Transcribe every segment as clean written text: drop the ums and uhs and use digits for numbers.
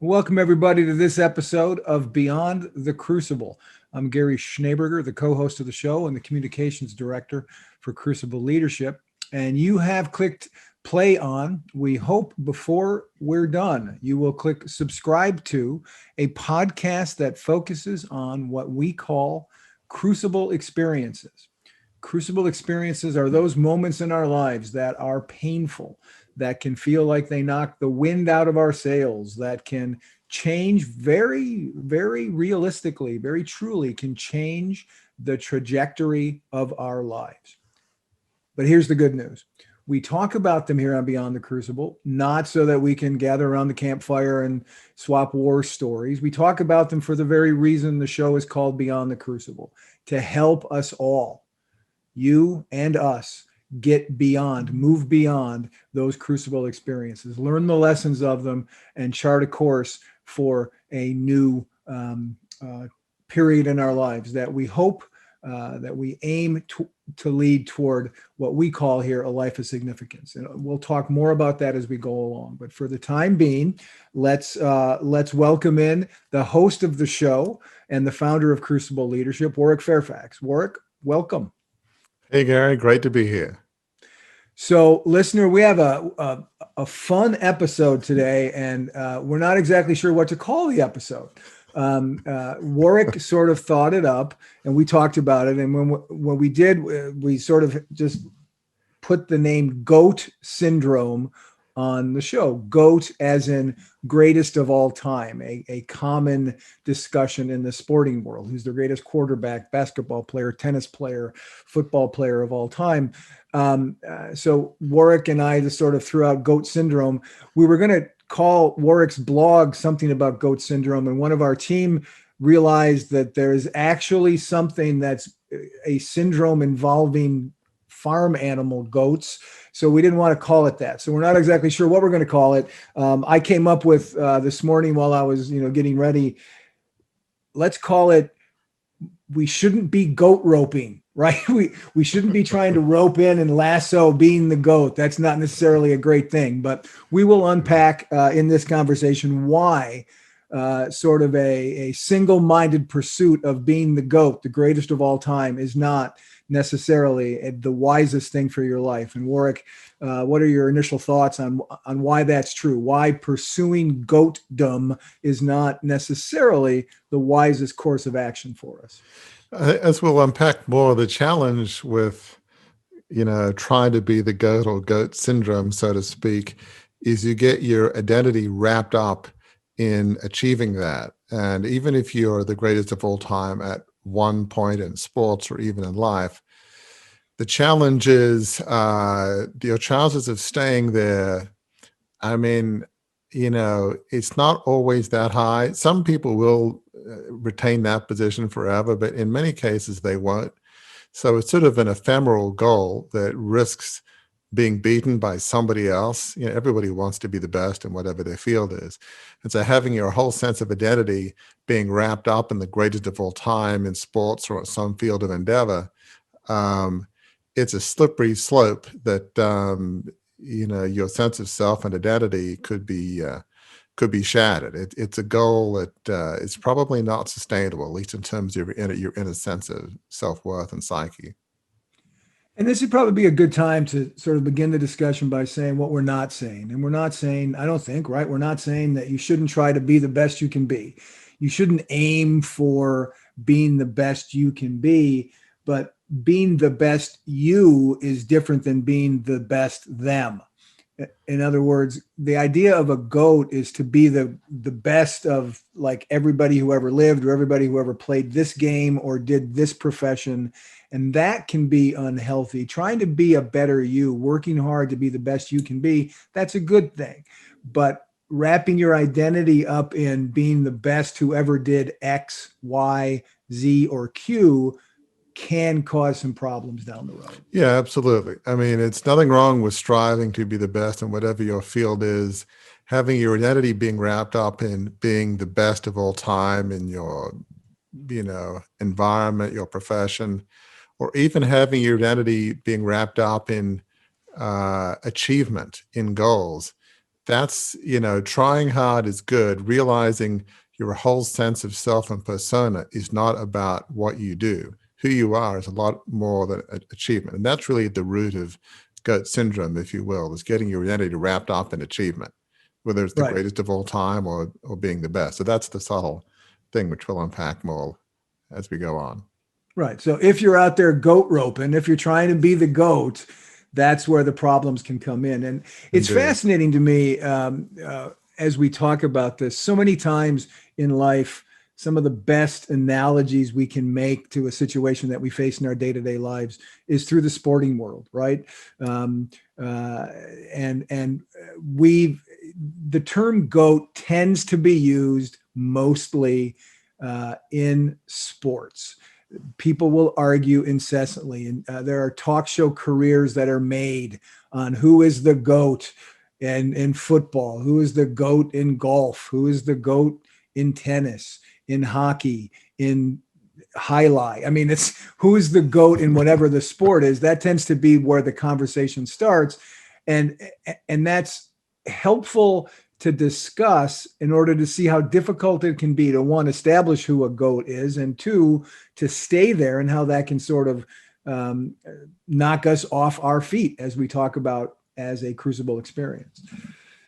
Welcome, everybody, to this episode of Beyond the Crucible. I'm Gary Schneeberger, the co-host of the show and the communications director for Crucible Leadership. And you have clicked play on, we hope before we're done, you will click subscribe to a podcast that focuses on what we call crucible experiences. Crucible experiences are those moments in our lives that are painful, that can feel like they knock the wind out of our sails, that can change very realistically, very truly can change the trajectory of our lives. But here's the good news. We talk about them here on Beyond the Crucible, not so that we can gather around the campfire and swap war stories. We talk about them for the very reason the show is called Beyond the Crucible, to help us all, you and us, move beyond those crucible experiences, learn the lessons of them, and chart a course for a new period in our lives that we hope that we aim to lead toward what we call here a life of significance. And we'll talk more about that as we go along. But for the time being, let's welcome in the host of the show and the founder of Crucible Leadership, Warwick Fairfax. Warwick, welcome. Hey, Gary, great to be here. So, listener, we have a fun episode today, and we're not exactly sure what to call the episode. Warwick sort of thought it up, and we talked about it. And when we did, we sort of just put the name GOAT syndrome on the show. GOAT as in greatest of all time, a common discussion in the sporting world. Who's the greatest quarterback, basketball player, tennis player, football player of all time? So Warwick and I just sort of threw out GOAT syndrome. We were going to call Warwick's blog something about GOAT syndrome, and one of our team realized that there's actually something that's a syndrome involving farm animal goats. So we didn't want to call it that. So we're not exactly sure what we're going to call it. I came up with this morning while I was, getting ready. Let's call it, we shouldn't be goat roping, right? We shouldn't be trying to rope in and lasso being the goat. That's not necessarily a great thing, but we will unpack in this conversation why sort of a single-minded pursuit of being the GOAT, the greatest of all time, is not necessarily the wisest thing for your life. And Warwick, what are your initial thoughts on why that's true? Why pursuing GOATdom is not necessarily the wisest course of action for us? As we'll unpack more, the challenge with, trying to be the GOAT or GOAT syndrome, so to speak, is you get your identity wrapped up in achieving that. And even if you're the greatest of all time at one point in sports or even in life, the challenge is your chances of staying there. I mean, it's not always that high. Some people will retain that position forever, but in many cases they won't. So it's sort of an ephemeral goal that risks being beaten by somebody else. Everybody wants to be the best in whatever their field is. And so having your whole sense of identity being wrapped up in the greatest of all time in sports or some field of endeavor, it's a slippery slope that, your sense of self and identity could be shattered. It's a goal that is probably not sustainable, at least in terms of your inner sense of self-worth and psyche. And this would probably be a good time to sort of begin the discussion by saying what we're not saying. And we're not saying, I don't think, right? We're not saying that you shouldn't try to be the best you can be. You shouldn't aim for being the best you can be, but being the best you is different than being the best them. In other words, the idea of a GOAT is to be the best of like everybody who ever lived or everybody who ever played this game or did this profession. And that can be unhealthy. Trying to be a better you, working hard to be the best you can be, that's a good thing. But wrapping your identity up in being the best who ever did X, Y, Z, or Q can cause some problems down the road. Yeah, absolutely. I mean, it's nothing wrong with striving to be the best in whatever your field is. Having your identity being wrapped up in being the best of all time in your, environment, your profession, or even having your identity being wrapped up in achievement, in goals, that's, trying hard is good. Realizing your whole sense of self and persona is not about what you do. Who you are is a lot more than achievement. And that's really at the root of GOAT syndrome, if you will, is getting your identity wrapped up in achievement, whether it's the Right. greatest of all time or being the best. So that's the subtle thing, which we'll unpack more as we go on. Right. So if you're out there goat roping, if you're trying to be the goat, that's where the problems can come in. And it's Indeed. fascinating to me as we talk about this. So many times in life, some of the best analogies we can make to a situation that we face in our day-to-day lives is through the sporting world, right? And the term GOAT tends to be used mostly in sports. People will argue incessantly, and there are talk show careers that are made on who is the GOAT in football, who is the GOAT in golf, who is the GOAT in tennis, in hockey, in highlight. I mean, it's who is the GOAT in whatever the sport is. That tends to be where the conversation starts, and that's helpful to discuss in order to see how difficult it can be to, one, establish who a GOAT is, and two, to stay there, and how that can sort of knock us off our feet as we talk about as a crucible experience.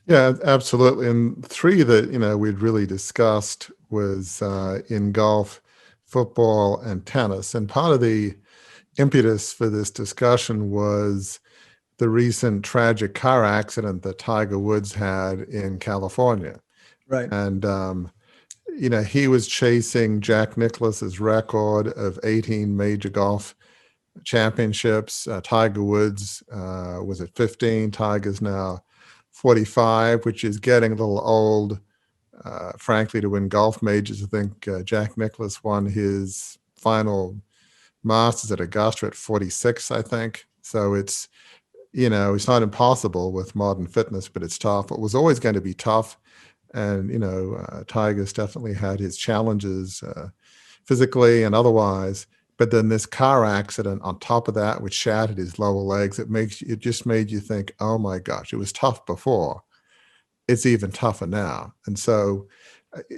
Yeah, absolutely. And three that, we'd really discussed was in golf, football, and tennis. And part of the impetus for this discussion was the recent tragic car accident that Tiger Woods had in California. Right. And, he was chasing Jack Nicklaus's record of 18 major golf championships. Tiger Woods was at 15. Tiger's now 45, which is getting a little old, frankly, to win golf majors. I think Jack Nicklaus won his final Masters at Augusta at 46, I think. So it's, it's not impossible with modern fitness, but it's tough. It was always going to be tough. And, Tiger's definitely had his challenges physically and otherwise. But then this car accident on top of that, which shattered his lower legs, it just made you think, oh my gosh, it was tough before. It's even tougher now. And so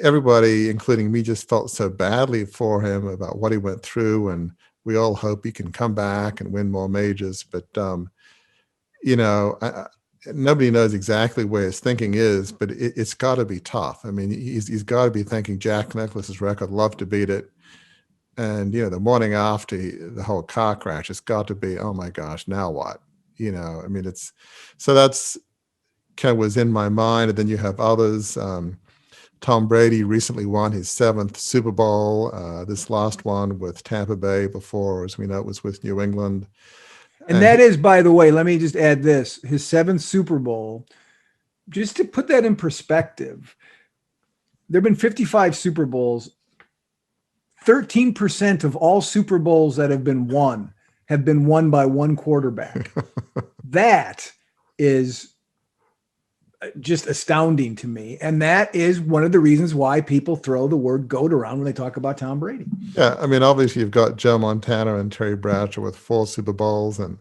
everybody, including me, just felt so badly for him about what he went through. And we all hope he can come back and win more majors. But, nobody knows exactly where his thinking is, but it's got to be tough. I mean, he's got to be thinking Jack Nicklaus's record, love to beat it. And, the morning after the whole car crash, it's got to be, oh my gosh, now what? So that's kind of was in my mind. And then you have others. Tom Brady recently won his 7th Super Bowl. This last one with Tampa Bay before, as we know, it was with New England. And that is, by the way, let me just add this, his 7th Super Bowl, just to put that in perspective, there have been 55 Super Bowls. 13% of all Super Bowls that have been won by one quarterback. That is just astounding to me. And that is one of the reasons why people throw the word GOAT around when they talk about Tom Brady. Yeah, I mean, obviously you've got Joe Montana and Terry Bradshaw with 4 Super Bowls, and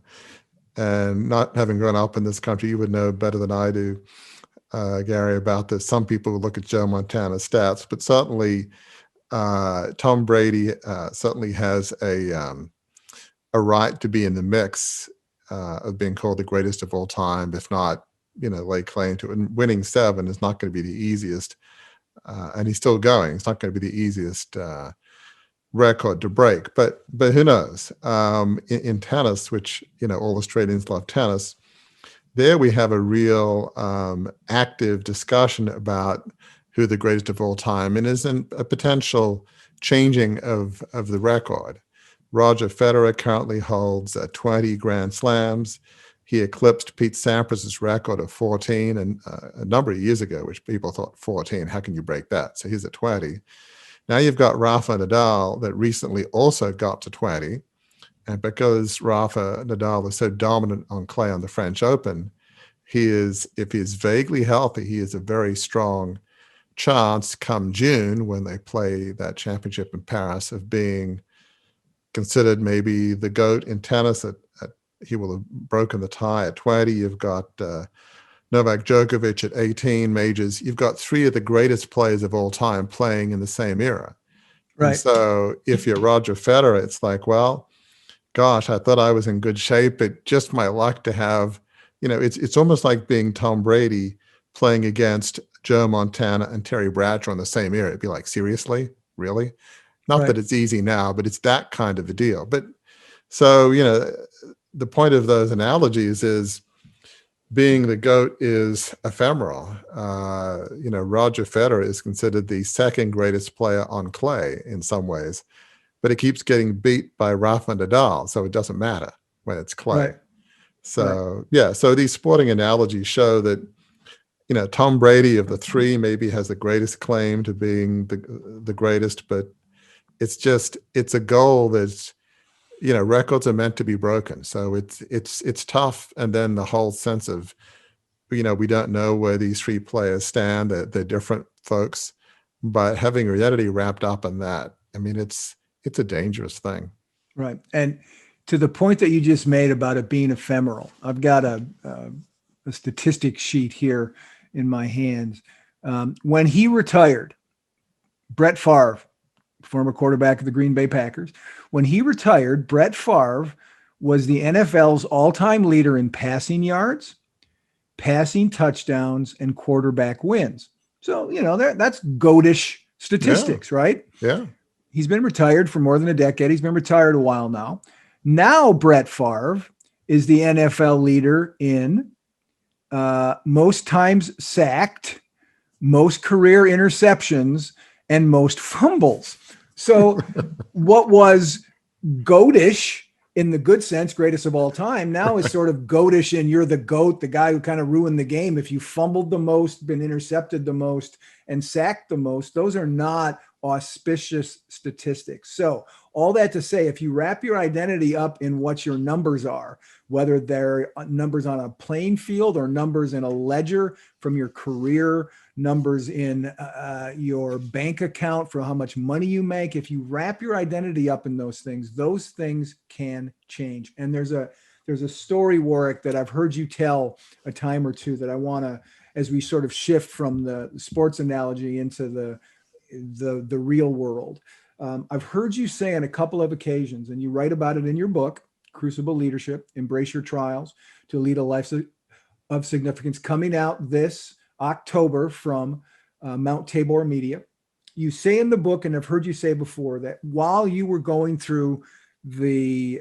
not having grown up in this country, you would know better than I do, Gary, about this. Some people would look at Joe Montana's stats, but certainly Tom Brady certainly has a right to be in the mix of being called the greatest of all time, if not, lay claim to it. And winning 7 is not going to be the easiest, and he's still going. It's not going to be the easiest record to break, but who knows? In tennis, which all Australians love tennis, there we have a real active discussion about who the greatest of all time, and is a potential changing of the record. Roger Federer currently holds 20 Grand Slams. He eclipsed Pete Sampras's record of 14 and a number of years ago, which people thought 14, how can you break that? So he's at 20. Now you've got Rafa Nadal that recently also got to 20. And because Rafa Nadal is so dominant on clay on the French Open, if he's vaguely healthy, he is a very strong chance come June when they play that championship in Paris of being considered maybe the GOAT in tennis. He will have broken the tie at 20. You've got Novak Djokovic at 18 majors. You've got three of the greatest players of all time playing in the same era. And Right. so if you're Roger Federer, it's like, well, gosh, I thought I was in good shape. It just my luck to have, it's almost like being Tom Brady playing against Joe Montana and Terry Bradshaw in the same era. It'd be like, seriously? Really? Not that Right. it's easy now, but it's that kind of a deal. But so, the point of those analogies is being the GOAT is ephemeral. Roger Federer is considered the second greatest player on clay in some ways, but it keeps getting beat by Rafa Nadal, so it doesn't matter when it's clay. Right. So so these sporting analogies show that Tom Brady of the three maybe has the greatest claim to being the greatest, but it's a goal that's records are meant to be broken. So it's tough, and then the whole sense of we don't know where these three players stand. They're different folks, but having your identity wrapped up in that, I mean, it's a dangerous thing. Right. And to the point that you just made about it being ephemeral, I've got a statistic sheet here in my hands. When he retired, Brett Favre, former quarterback of the Green Bay Packers, when he retired, Brett Favre was the NFL's all-time leader in passing yards, passing touchdowns, and quarterback wins. So, that's goatish statistics, right? Yeah. He's been retired for more than a decade. He's been retired a while now. Now Brett Favre is the NFL leader in most times sacked, most career interceptions, and most fumbles. So what was goatish in the good sense, greatest of all time, now is sort of goatish and you're the GOAT, the guy who kind of ruined the game. If you fumbled the most, been intercepted the most, and sacked the most, those are not auspicious statistics. So all that to say, if you wrap your identity up in what your numbers are, whether they're numbers on a playing field or numbers in a ledger from your career, numbers in your bank account for how much money you make, if you wrap your identity up in those things can change. And there's a story, Warwick, that I've heard you tell a time or two that I want to, as we sort of shift from the sports analogy into the real world. I've heard you say on a couple of occasions, and you write about it in your book, Crucible Leadership, Embrace Your Trials to Lead a Life of Significance, coming out this October from Mount Tabor Media. You say in the book, and I've heard you say before, that while you were going through the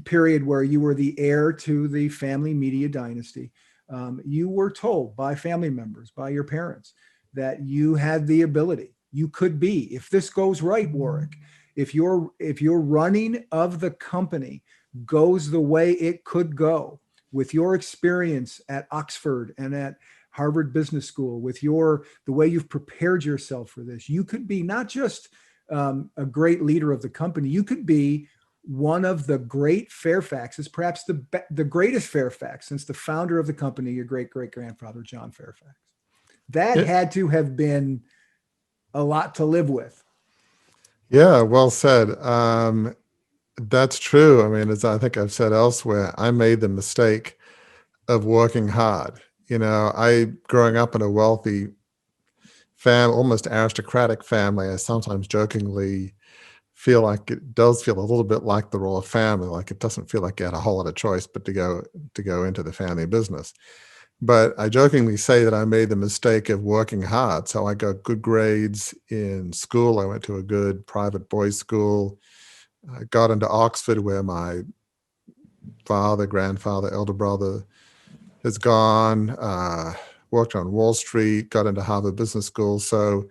period where you were the heir to the family media dynasty, you were told by family members, by your parents, that you had the ability, you could be, if this goes right, Warwick, if your running of the company goes the way it could go, with your experience at Oxford and at Harvard Business School, with the way you've prepared yourself for this, you could be not just a great leader of the company, you could be one of the great Fairfaxes, perhaps the greatest Fairfax since the founder of the company, your great-great-grandfather, John Fairfax. That had to have been a lot to live with. Yeah, well said. That's true. I mean, as I think I've said elsewhere, I made the mistake of working hard. Growing up in a wealthy almost aristocratic family, I sometimes jokingly feel like it does feel a little bit like the royal family. Like it doesn't feel like you had a whole lot of choice but to go into the family business. But I jokingly say that I made the mistake of working hard. So I got good grades in school. I went to a good private boys' school. I got into Oxford, where my father, grandfather, elder brother has gone, worked on Wall Street, got into Harvard Business School. So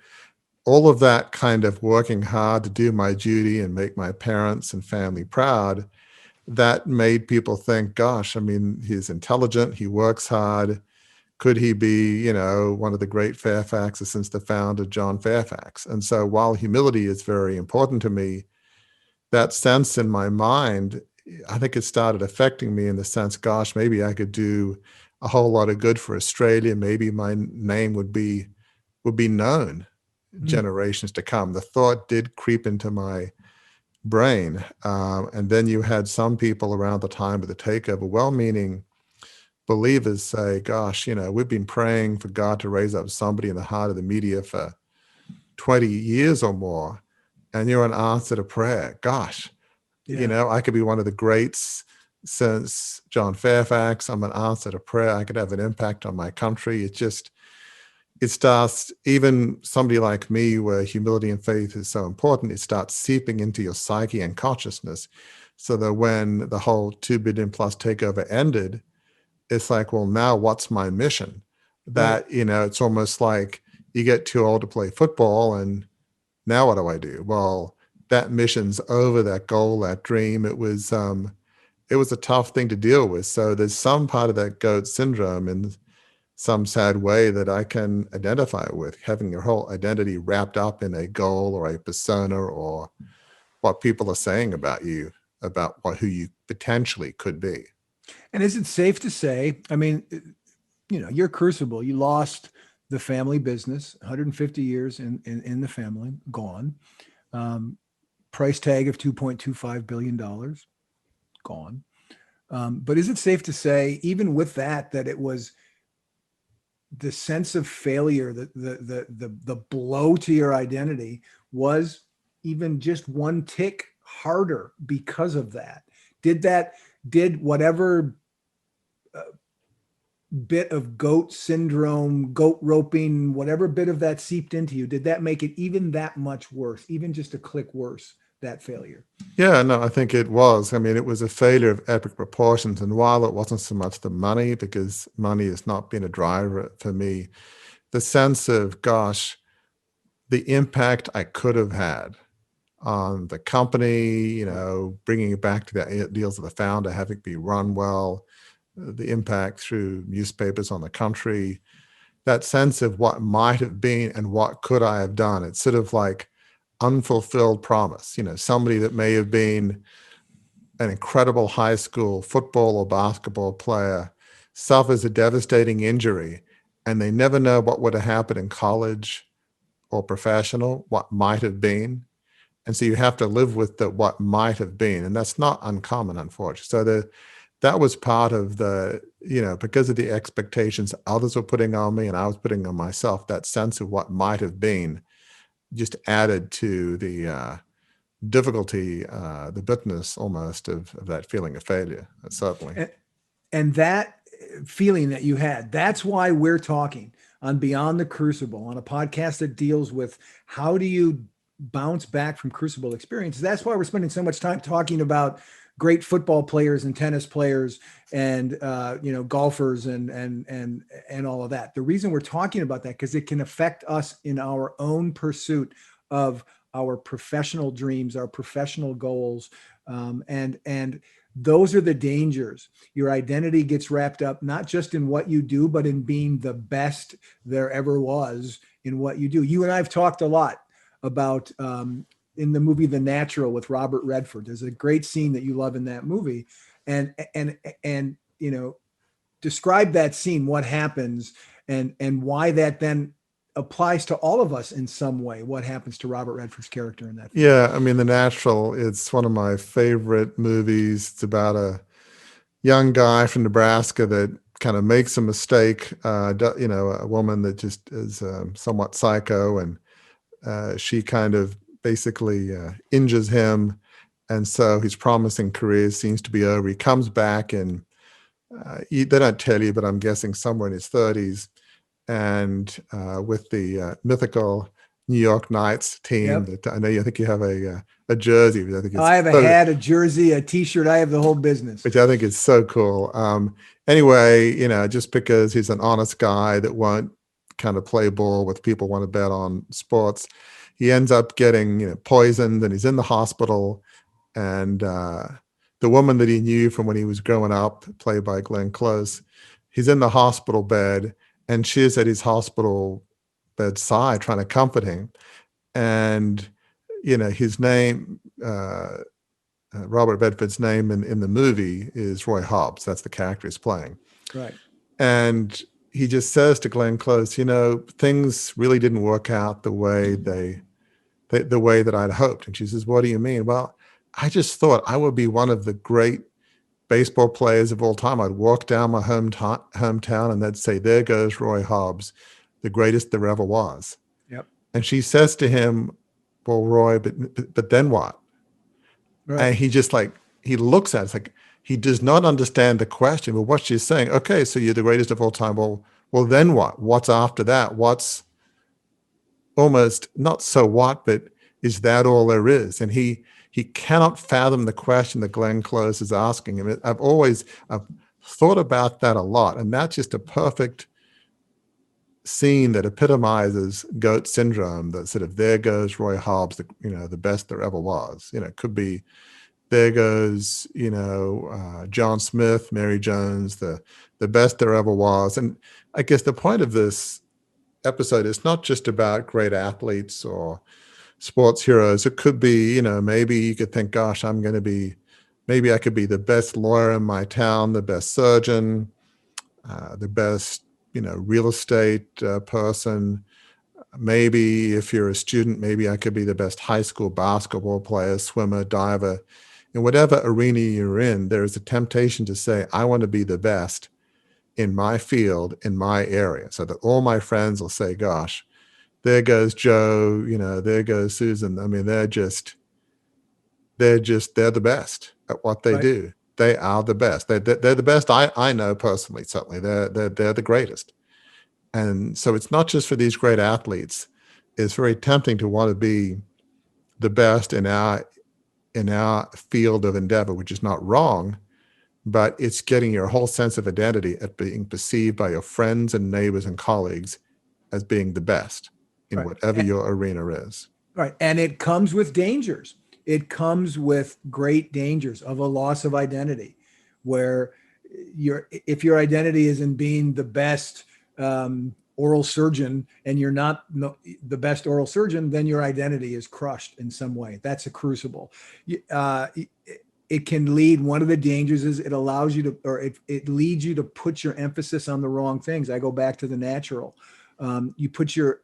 all of that kind of working hard to do my duty and make my parents and family proud, that made people think, gosh, I mean, he's intelligent, he works hard. Could he be, one of the great Fairfaxes since the founder, John Fairfax? And so while humility is very important to me, that sense in my mind, I think it started affecting me in the sense, gosh, maybe I could do a whole lot of good for Australia. Maybe my name would be known generations to come. The thought did creep into my brain. And then you had some people around the time of the takeover, well-meaning believers say, gosh, we've been praying for God to raise up somebody in the heart of the media for 20 years or more, and you're an answer to prayer. Gosh, Yeah. I could be one of the greats since John Fairfax. I'm an answer to prayer. I could have an impact on my country. It starts, even somebody like me, where humility and faith is so important, it starts seeping into your psyche and consciousness, so that when the whole 2 billion plus takeover ended, it's like, well, now what's my mission? Right. That, it's almost like you get too old to play football, and now what do I do? Well, that mission's over, that goal, that dream. It was a tough thing to deal with. So there's some part of that GOAT syndrome in some sad way that I can identify with, having your whole identity wrapped up in a goal or a persona or what people are saying about you, about who you potentially could be. And is it safe to say, I mean, you're Crucible, you lost the family business, 150 years in the family, gone. Price tag of $2.25 billion, gone. But is it safe to say, even with that it was the sense of failure, the blow to your identity was even just one tick harder because of that? Did whatever bit of goat syndrome, goat roping, whatever bit of that seeped into you, did that make it even that much worse, even just a click worse, that failure? Yeah, no, I think it was. I mean, it was a failure of epic proportions. And while it wasn't so much the money, because money has not been a driver for me, the sense of, gosh, the impact I could have had on the company, bringing it back to the ideals of the founder, having it be run well, the impact through newspapers on the country, that sense of what might have been and what could I have done. It's sort of like unfulfilled promise. Somebody that may have been an incredible high school football or basketball player suffers a devastating injury, and they never know what would have happened in college or professional, what might have been. And so you have to live with the what might have been. And that's not uncommon, unfortunately. So that was part of the, because of the expectations others were putting on me and I was putting on myself, that sense of what might have been just added to the difficulty, the bitterness almost of that feeling of failure, certainly. And that feeling that you had, that's why we're talking on Beyond the Crucible, on a podcast that deals with how do you bounce back from crucible experiences. That's why we're spending so much time talking about great football players and tennis players and golfers and all of that. The reason we're talking about that, because it can affect us in our own pursuit of our professional dreams, our professional goals, and those are the dangers. Your identity gets wrapped up not just in what you do, but in being the best there ever was in what you do. You and I have talked a lot about in the movie The Natural with Robert Redford. There's a great scene that you love in that movie, and describe that scene, what happens, and why that then applies to all of us in some way. What happens to Robert Redford's character in that film? Yeah, I mean, The Natural, it's one of my favorite movies. It's about a young guy from Nebraska that kind of makes a mistake, a woman that just is somewhat psycho, and she kind of basically injures him. And so his promising career seems to be over. He comes back and they don't tell you, but I'm guessing somewhere in his 30s, and with the mythical New York Knights team. Yep. That I know I think you have a jersey. I think I have a hat, a jersey, a T-shirt. I have the whole business. Which I think is so cool. Anyway, just because he's an honest guy that won't kind of play ball with people want to bet on sports, he ends up getting poisoned, and he's in the hospital. And the woman that he knew from when he was growing up, played by Glenn Close, he's in the hospital bed, and she's at his hospital bedside trying to comfort him. And his name, Robert Redford's name in the movie is Roy Hobbs. That's the character he's playing. Right. And he just says to Glenn Close, things really didn't work out the way the way that I'd hoped. And she says, what do you mean? Well, I just thought I would be one of the great baseball players of all time. I'd walk down my hometown and they'd say, there goes Roy Hobbs, the greatest there ever was. Yep. And she says to him, well, Roy, but then what? Right. And he just like, he looks at it, it's like, he does not understand the question, but what she's saying, okay, so you're the greatest of all time. Well, then what? What's after that? What's almost not so what, but is that all there is? And he cannot fathom the question that Glenn Close is asking him. I've thought about that a lot, and that's just a perfect scene that epitomizes GOAT syndrome. That sort of, there goes Roy Hobbs, the best there ever was. It could be, there goes John Smith, Mary Jones, the best there ever was. And I guess the point of this episode is not just about great athletes or sports heroes. It could be, maybe you could think, gosh, maybe I could be the best lawyer in my town, the best surgeon, the best, real estate person. Maybe if you're a student, maybe I could be the best high school basketball player, swimmer, diver. In whatever arena you're in, there is a temptation to say, I want to be the best in my field, in my area, so that all my friends will say, gosh, there goes Joe, there goes Susan. I mean, they're the best at what they do. They are the best. They're the best I know personally, certainly. They're the greatest. And so it's not just for these great athletes. It's very tempting to want to be the best in our field of endeavor, which is not wrong, but it's getting your whole sense of identity at being perceived by your friends and neighbors and colleagues as being the best in whatever your arena is. Right. And it comes with dangers. It comes with great dangers of a loss of identity, where if your identity is in being the best oral surgeon and you're not the best oral surgeon, then your identity is crushed in some way. That's a crucible. It can lead, one of the dangers is it allows you to, or it leads you to put your emphasis on the wrong things. I go back to the natural. You put your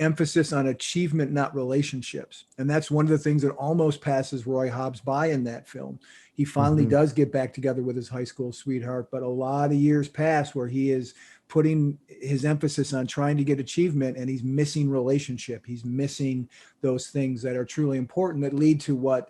emphasis on achievement, not relationships. And that's one of the things that almost passes Roy Hobbs by in that film. He finally does get back together with his high school sweetheart, but a lot of years pass where he is putting his emphasis on trying to get achievement, and he's missing relationship. He's missing those things that are truly important that lead to what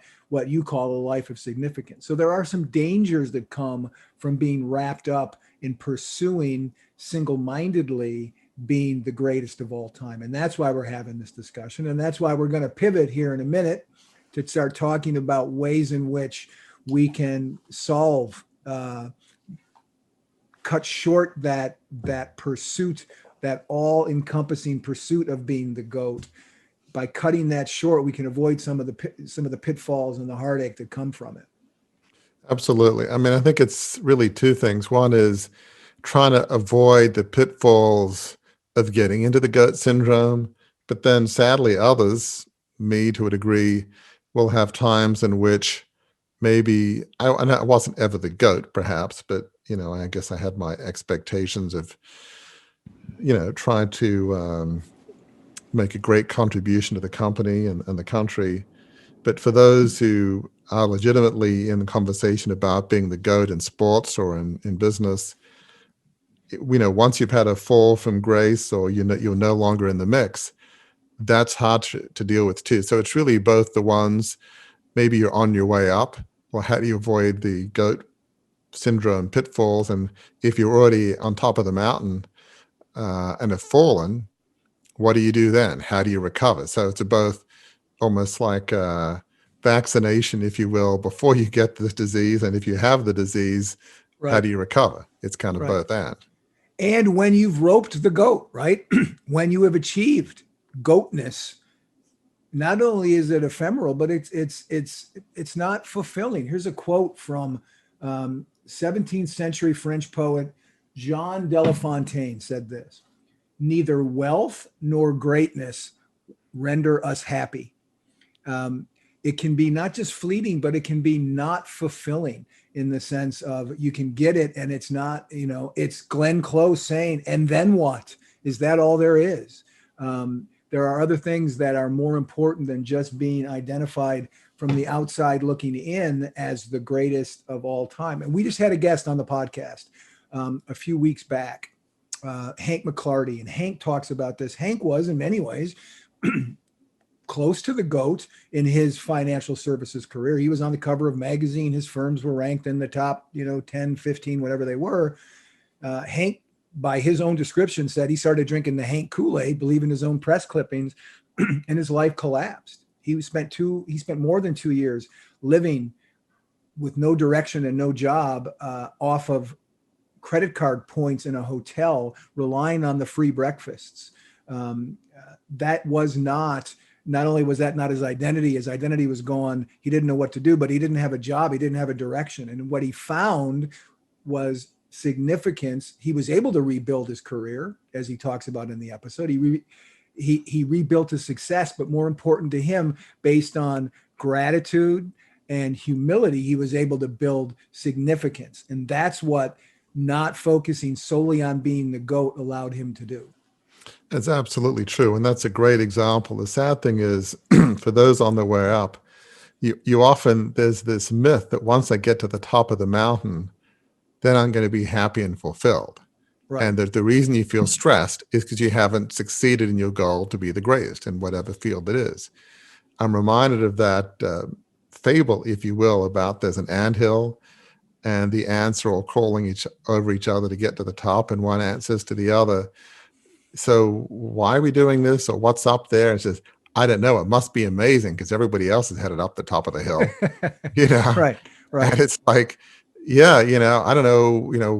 you call a life of significance. So there are some dangers that come from being wrapped up in pursuing single-mindedly being the greatest of all time. And that's why we're having this discussion. And that's why we're going to pivot here in a minute to start talking about ways in which we can solve, cut short that pursuit, that all-encompassing pursuit of being the GOAT. By cutting that short, we can avoid some of the pitfalls and the heartache that come from it. Absolutely. I mean, I think it's really two things. One is trying to avoid the pitfalls of getting into the GOAT syndrome, but then sadly others, me to a degree, will have times in which maybe I wasn't ever the GOAT perhaps, but I guess I had my expectations of trying to make a great contribution to the company and the country. But for those who are legitimately in conversation about being the GOAT in sports or in business, once you've had a fall from grace, or you're no longer in the mix, that's hard to deal with too. So it's really both the ones, maybe you're on your way up, or how do you avoid the GOAT syndrome pitfalls? And if you're already on top of the mountain and have fallen, what do you do then? How do you recover? So it's both almost like vaccination, if you will, before you get the disease, and if you have the disease, how do you recover? It's kind of both and. And when you've roped the GOAT, right? When you have achieved GOATness, not only is it ephemeral, but it's not fulfilling. Here's a quote from 17th century French poet Jean de La Fontaine said this: "Neither wealth nor greatness render us happy." It can be not just fleeting, but it can be not fulfilling, in the sense of you can get it and it's not, it's Glenn Close saying, and then what? Is that all there is? There are other things that are more important than just being identified from the outside looking in as the greatest of all time. And we just had a guest on the podcast a few weeks back, Hank McClarty, and Hank talks about this. Hank was in many ways close to the GOAT in his financial services career. He was on the cover of magazine. His firms were ranked in the top, 10, 15, whatever they were. Hank, by his own description, said he started drinking the Hank Kool-Aid, believing his own press clippings, and his life collapsed. He spent more than 2 years living with no direction and no job, off of credit card points in a hotel, relying on the free breakfasts. That was not only was that not his identity was gone. He didn't know what to do, but he didn't have a job. He didn't have a direction. And what he found was significance. He was able to rebuild his career, as he talks about in the episode. He rebuilt his success, but more important to him, based on gratitude and humility, he was able to build significance. And that's what not focusing solely on being the GOAT allowed him to do. That's absolutely true. And that's a great example. The sad thing is, for those on their way up, you often, there's this myth that once I get to the top of the mountain, then I'm going to be happy and fulfilled. Right. And the reason you feel stressed is because you haven't succeeded in your goal to be the greatest in whatever field it is. I'm reminded of that fable, if you will, about there's an anthill and the ants are all crawling over each other to get to the top, and one ant says to the other, so why are we doing this, or what's up there? And says, I don't know. It must be amazing because everybody else is headed up the top of the hill. Right. And it's like, yeah, I don't know,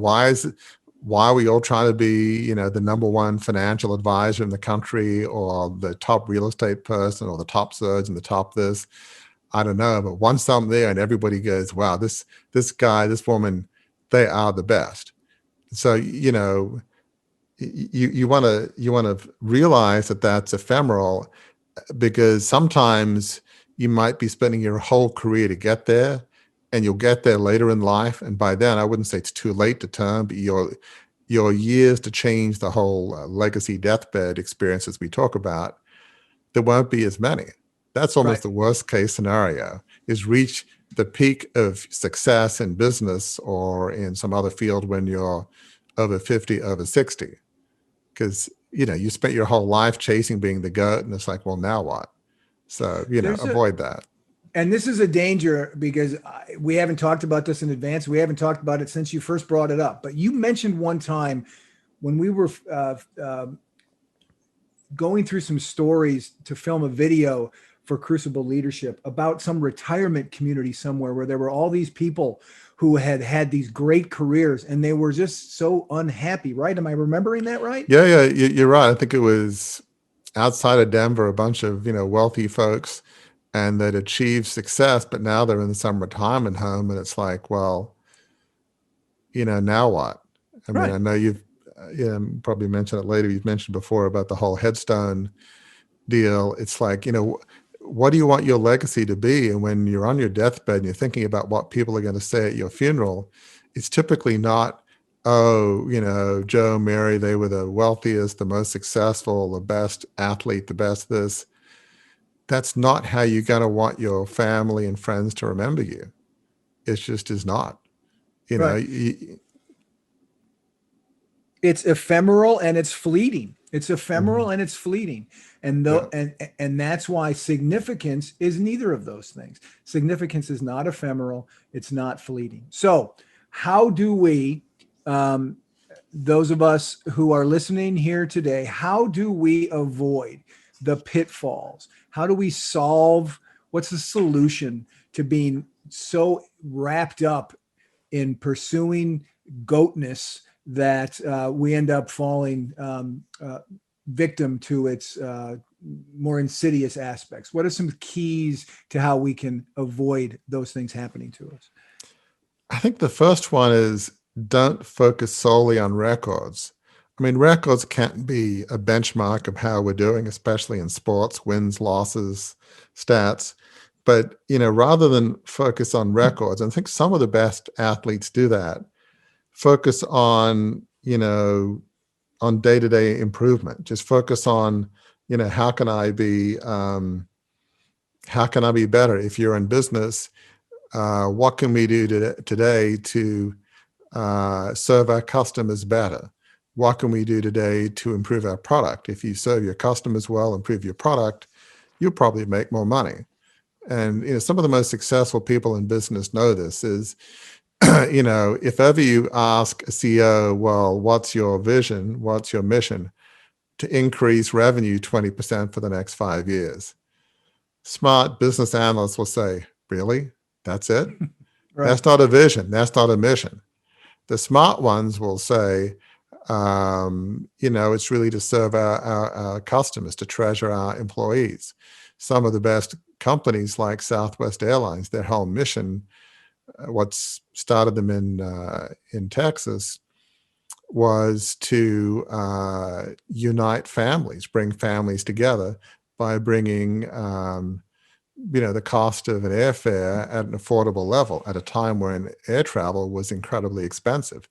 why are we all trying to be, the number one financial advisor in the country, or the top real estate person, or the top surgeon, the top this? I don't know. But once I'm there and everybody goes, wow, this guy, this woman, they are the best. So, you want to realize that that's ephemeral, because sometimes you might be spending your whole career to get there, and you'll get there later in life. And by then, I wouldn't say it's too late to turn, but your years to change the whole legacy deathbed experiences we talk about, there won't be as many. That's almost the worst case scenario, is reach the peak of success in business or in some other field when you're over 50, over 60. Because, you spent your whole life chasing being the GOAT, and it's like, well, now what? So, avoid that. And this is a danger, because we haven't talked about this in advance. We haven't talked about it since you first brought it up. But you mentioned one time when we were going through some stories to film a video for Crucible Leadership about some retirement community somewhere, where there were all these people who had these great careers, and they were just so unhappy, right? Am I remembering that right? Yeah, you're right. I think it was outside of Denver, a bunch of, wealthy folks, and they'd achieved success, but now they're in some retirement home, and it's like, well, now what? I mean, I know you've probably mentioned it later. You've mentioned before about the whole headstone deal. It's like, what do you want your legacy to be? And when you're on your deathbed and you're thinking about what people are going to say at your funeral, it's typically not, oh, Joe, Mary, they were the wealthiest, the most successful, the best athlete, the best this. That's not how you're going to want your family and friends to remember you. It just is not. It's ephemeral and it's fleeting. It's ephemeral and it's fleeting. And and that's why significance is neither of those things. Significance is not ephemeral. It's not fleeting. So how do we, those of us who are listening here today, how do we avoid the pitfalls? How do we solve, what's the solution to being so wrapped up in pursuing GOATness that we end up falling victim to its more insidious aspects? What are some keys to how we can avoid those things happening to us? I think the first one is, don't focus solely on records. I mean, records can't be a benchmark of how we're doing, especially in sports, wins, losses, stats. But, rather than focus on records, and I think some of the best athletes do that, focus on, on day-to-day improvement. Just focus on, how can I be, how how can I be better? If you're in business, what can we do today to serve our customers better? What can we do today to improve our product? If you serve your customers well, improve your product, you'll probably make more money. And some of the most successful people in business know this is, if ever you ask a CEO, well, what's your vision? What's your mission? To increase revenue 20% for the next 5 years. Smart business analysts will say, really? That's it? Right. That's not a vision. That's not a mission. The smart ones will say, it's really to serve our customers, to treasure our employees. Some of the best companies like Southwest Airlines, their whole mission, what's started them in Texas, was to unite families, bring families together by bringing the cost of an airfare at an affordable level at a time when air travel was incredibly expensive.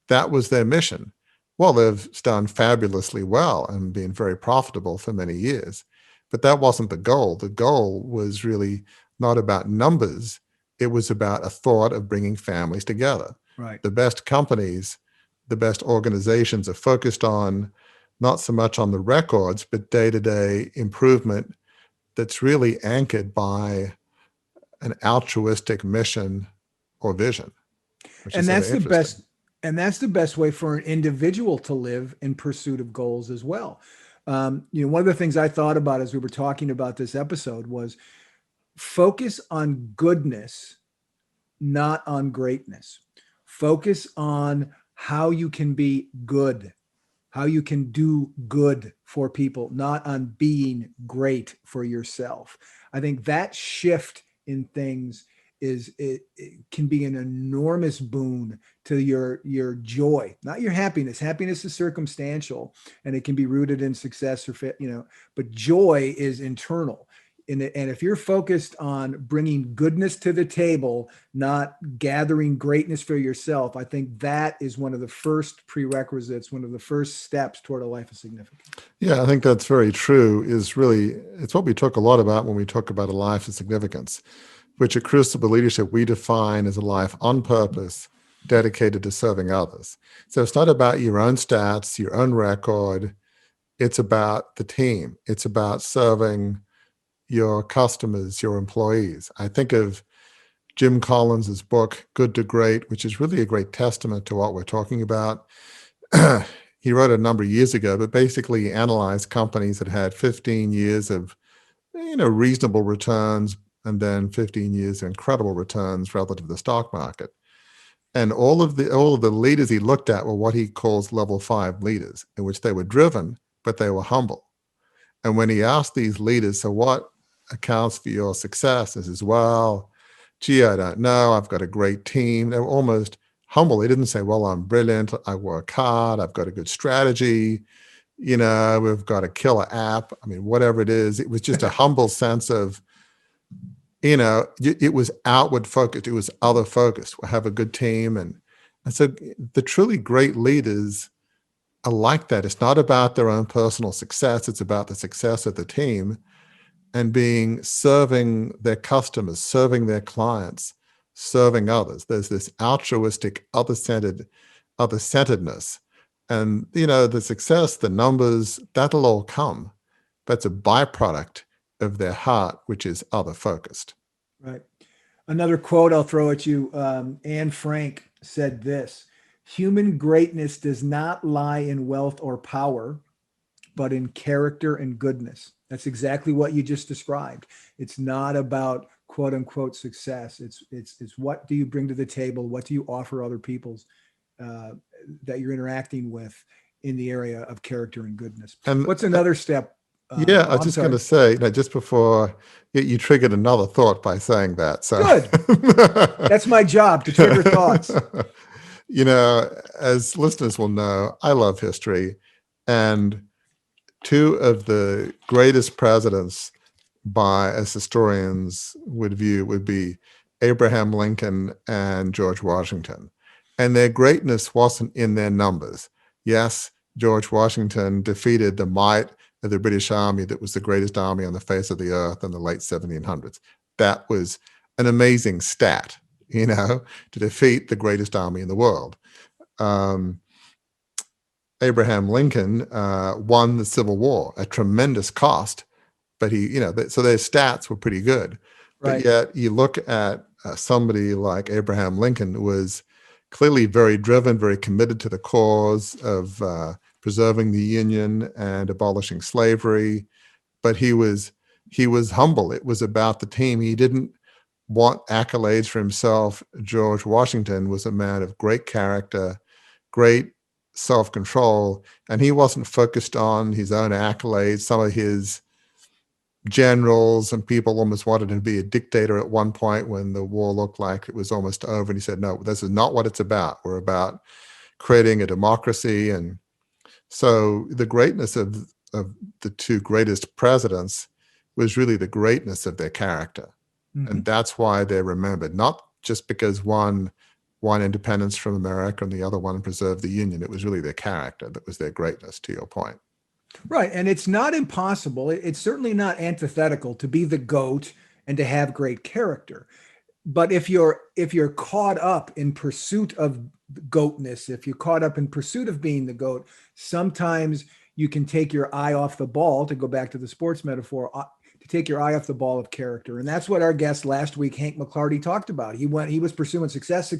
That was their mission. Well, they've done fabulously well and been very profitable for many years, but that wasn't the goal. The goal was really not about numbers. It was about a thought of bringing families together. Right. The best companies, the best organizations are focused on not so much on the records, but day-to-day improvement that's really anchored by an altruistic mission or vision. And that's the best. And that's the best way for an individual to live in pursuit of goals as well. One of the things I thought about as we were talking about this episode was focus on goodness, not on greatness. Focus on how you can be good, how you can do good for people, not on being great for yourself. I think that shift in things it can be an enormous boon to your joy, not your happiness. Happiness is circumstantial and it can be rooted in success or fit, but joy is internal. And if you're focused on bringing goodness to the table, not gathering greatness for yourself, I think that is one of the first prerequisites, one of the first steps toward a life of significance. Yeah, I think that's very true. It's what we talk a lot about when we talk about a life of significance, which at Crucible Leadership we define as a life on purpose, dedicated to serving others. So it's not about your own stats, your own record. It's about the team. It's about serving your customers, your employees. I think of Jim Collins's book, Good to Great, which is really a great testament to what we're talking about. He wrote it a number of years ago, but basically he analyzed companies that had 15 years of reasonable returns and then 15 years of incredible returns relative to the stock market. And all of the leaders he looked at were what he calls level 5 leaders, in which they were driven, but they were humble. And when he asked these leaders, so what accounts for your success? He says, well, gee, I don't know. I've got a great team. They were almost humble. They didn't say, well, I'm brilliant. I work hard. I've got a good strategy. We've got a killer app. I mean, whatever it is, it was just a humble sense of, it was outward focused. It was other focused. We have a good team. And so the truly great leaders are like that. It's not about their own personal success. It's about the success of the team and serving their customers, serving their clients, serving others. There's this altruistic, other-centeredness. And, the success, the numbers, that'll all come. That's a byproduct of their heart, which is other-focused. Right. Another quote I'll throw at you. Anne Frank said this: human greatness does not lie in wealth or power, but in character and goodness. That's exactly what you just described. It's not about quote unquote success. It's what do you bring to the table? What do you offer other people's that you're interacting with in the area of character and goodness? And what's another step? I was just going to say, just before you triggered another thought by saying that. So good. That's my job, to trigger thoughts. As listeners will know, I love history, and two of the greatest presidents as historians would be Abraham Lincoln and George Washington. And their greatness wasn't in their numbers. Yes, George Washington defeated the might of the British Army that was the greatest army on the face of the earth in the late 1700s. That was an amazing stat, to defeat the greatest army in the world. Abraham Lincoln won the Civil War at tremendous cost, but so their stats were pretty good. But yet you look at somebody like Abraham Lincoln, who was clearly very driven, very committed to the cause of preserving the Union and abolishing slavery. But he was humble. It was about the team. He didn't want accolades for himself. George Washington was a man of great character, great self-control, and he wasn't focused on his own accolades. Some of his generals and people almost wanted him to be a dictator at one point when the war looked like it was almost over, and he said, no, this is not what it's about. We're about creating a democracy. And so the greatness of the two greatest presidents was really the greatness of their character. Mm-hmm. And that's why they're remembered, not just because one won independence from America and the other one preserved the Union. It was really their character that was their greatness, to your point. Right. And it's not impossible. It's certainly not antithetical to be the GOAT and to have great character. But if you're caught up in pursuit of GOATness, if you're caught up in pursuit of being the GOAT, sometimes you can take your eye off the ball, to go back to the sports metaphor, to take your eye off the ball of character. And that's what our guest last week, Hank McClarty, talked about. He was pursuing success,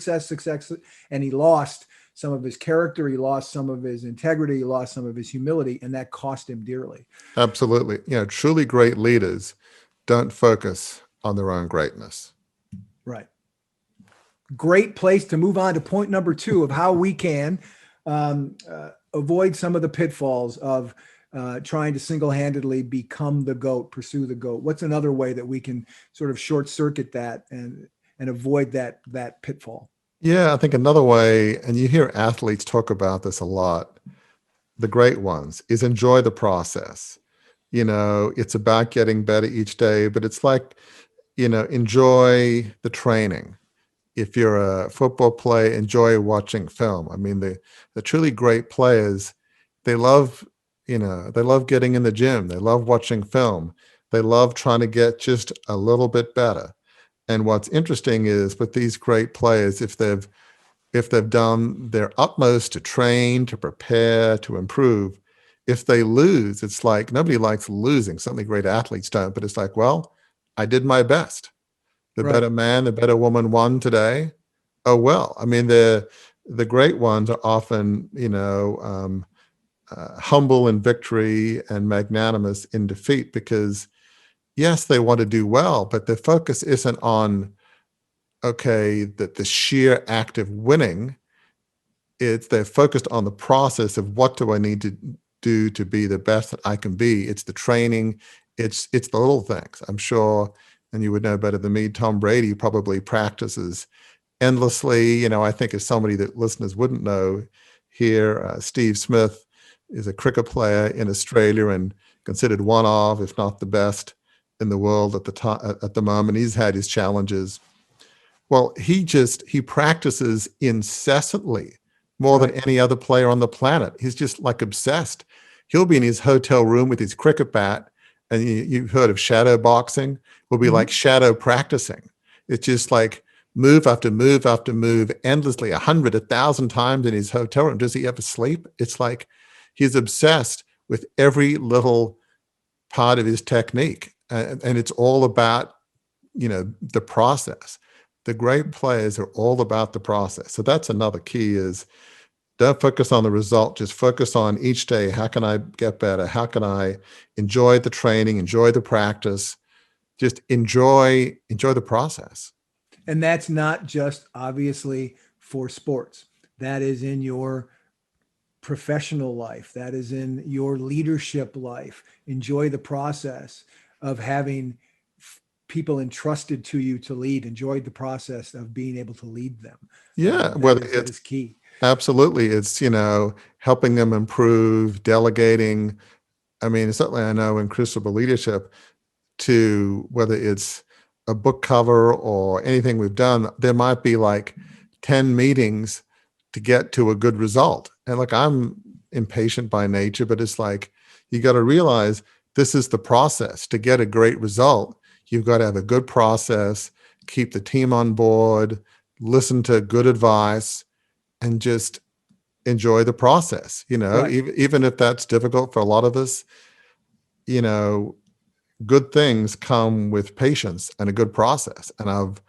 and he lost some of his character, he lost some of his integrity, he lost some of his humility, and that cost him dearly. Absolutely. Truly great leaders don't focus on their own greatness. Right. Great place to move on to point number 2 of how we can avoid some of the pitfalls of trying to single-handedly become the GOAT, pursue the GOAT. What's another way that we can sort of short circuit that and avoid that pitfall? Yeah, I think another way, and you hear athletes talk about this a lot, the great ones, is enjoy the process. It's about getting better each day, but it's like, enjoy the training. If you're a football player, enjoy watching film. I mean, the truly great players, they love getting in the gym. They love watching film. They love trying to get just a little bit better. And what's interesting is with these great players, if they've done their utmost to train, to prepare, to improve, if they lose, it's like nobody likes losing. Certainly great athletes don't, but it's like, well, I did my best. The Right. better man, the better woman won today. Oh, well, I mean, the great ones are often, humble in victory and magnanimous in defeat, because yes, they want to do well, but their focus isn't on, the sheer act of winning. They're focused on the process of what do I need to do to be the best that I can be. It's the training. It's the little things. I'm sure, and you would know better than me, Tom Brady probably practices endlessly. I think as somebody that listeners wouldn't know here, Steve Smith is a cricket player in Australia and considered one of, if not the best in the world at the moment. He's had his challenges. Well, he practices incessantly, more than any other player on the planet. He's just like obsessed. He'll be in his hotel room with his cricket bat, and you've heard of shadow boxing. Will be like shadow practicing. It's just like move after move after move, endlessly, 100, 1,000 times in his hotel room. Does he ever sleep? It's like he's obsessed with every little part of his technique. And it's all about, the process. The great players are all about the process. So that's another key is don't focus on the result. Just focus on each day. How can I get better? How can I enjoy the training, enjoy the practice? Just enjoy the process. And that's not just obviously for sports. That is in your professional life. That is in your leadership life. Enjoy the process of having people entrusted to you to lead. Enjoy the process of being able to lead them. Yeah, that is key. Absolutely. It's, helping them improve, delegating. I mean, certainly I know in Crucible Leadership, to whether it's a book cover or anything we've done, there might be like 10 meetings to get to a good result. And like, I'm impatient by nature, but it's like, You got to realize this is the process. To get a great result, you've got to have a good process, keep the team on board, listen to good advice, and just enjoy the process. Right. Even if that's difficult for a lot of us, you know, good things come with patience and a good process. And